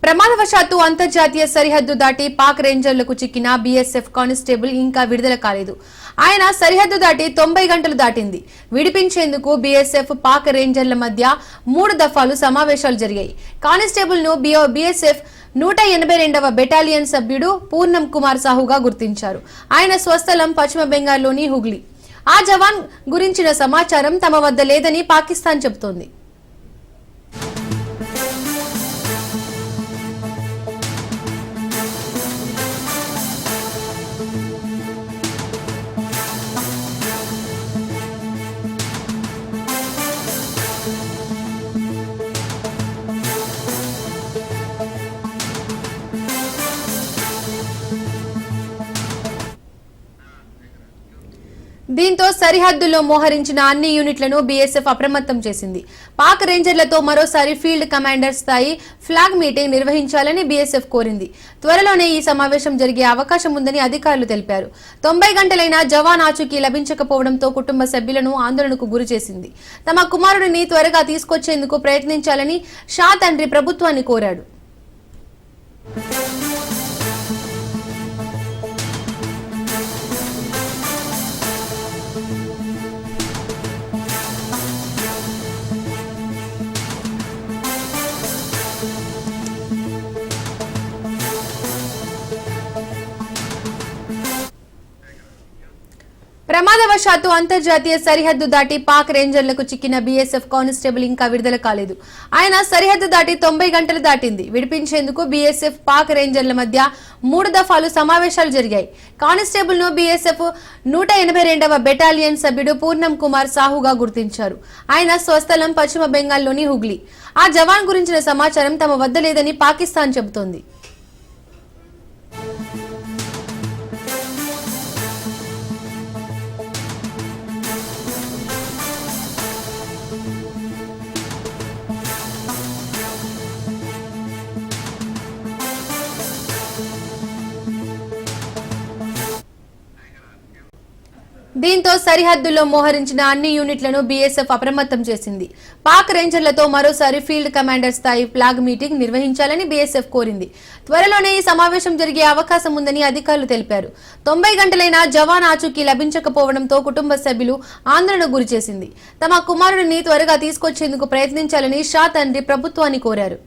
ప్రమాదవశాత్తు అంతర్జాతీయ సరిహద్దు దాటి పాక్ రేంజర్లకు చిక్కిన బీఎస్ఎఫ్ కానిస్టేబుల్ ఇంకా విడుదల కాలేదు. ఆయన సరిహద్దు దాటి 90 గంటలు దాటింది. విడిపించేందుకు బీఎస్ఎఫ్ పాక్ రేంజర్ల మధ్య 3 దఫాలు సమావేశాలు జరిగాయి. కానిస్టేబుల్ ను బీఎస్ఎఫ్ 182వ బెటాలియన్ సభ్యుడు పూర్ణం కుమార్ సాహుగా గుర్తించారు. ఆయన స్వస్థలం పశ్చిమ బెంగాల్లోని హుగ్లీ. ఆ జవాన్ గురించిన సమాచారం తమ వద్ద లేదని పాకిస్తాన్ చెబుతోంది. దీంతో సరిహద్దుల్లో మోహరించిన అన్ని యూనిట్లను బీఎస్ఎఫ్ అప్రమత్తం చేసింది. పాక్ రేంజర్లతో మరోసారి ఫీల్డ్ కమాండర్ స్థాయి ఫ్లాగ్ మీటింగ్ నిర్వహించాలని బీఎస్ఎఫ్ కోరింది. త్వరలోనే ఈ సమావేశం జరిగే అవకాశం ఉందని అధికారులు తెలిపారు. 90 గంటలైనా జవాన్ ఆచూకీ లభించకపోవడంతో కుటుంబ సభ్యులను ఆందోళనకు గురిచేసింది. తమ కుమారుడిని త్వరగా తీసుకొచ్చేందుకు ప్రయత్నించాలని షా తండ్రి ప్రభుత్వాన్ని కోరాడు. ప్రమాదవశాత్తు అంతర్జాతీయ సరిహద్దు దాటి పాక్ రేంజర్లకు చిక్కిన బీఎస్ఎఫ్ కానిస్టేబుల్ ఇంకా విడుదల కాలేదు. ఆయన సరిహద్దు దాటి 90 గంటలు దాటింది. విడిపించేందుకు బీఎస్ఎఫ్ పాక్ రేంజర్ల మధ్య 3 దఫాలు సమావేశాలు జరిగాయి. కానిస్టేబుల్ ను బీఎస్ఎఫ్ 182వ బెటాలియన్ సభ్యుడు పూర్ణం కుమార్ సాహుగా గుర్తించారు. ఆయన స్వస్థలం పశ్చిమ బెంగాల్లోని హుగ్లీ. ఆ జవాన్ గురించిన సమాచారం తమ వద్ద లేదని పాకిస్తాన్ చెబుతోంది. దీంతో సరిహద్దుల్లో మోహరించిన అన్ని యూనిట్లను బీఎస్ఎఫ్ అప్రమత్తం చేసింది. పాక్ రేంజర్లతో మరోసారి ఫీల్డ్ కమాండర్ స్థాయి ఫ్లాగ్ మీటింగ్ నిర్వహించాలని బీఎస్ఎఫ్ కోరింది. త్వరలోనే ఈ సమావేశం జరిగే అవకాశం ఉందని అధికారులు తెలిపారు. 90 గంటలైనా జవాన్ ఆచూకీ లభించకపోవడంతో కుటుంబ సభ్యులు ఆందోళనకు గురిచేసింది. తమ కుమారుడిని త్వరగా తీసుకొచ్చేందుకు ప్రయత్నించాలని షా తండ్రి ప్రభుత్వాన్ని కోరారు.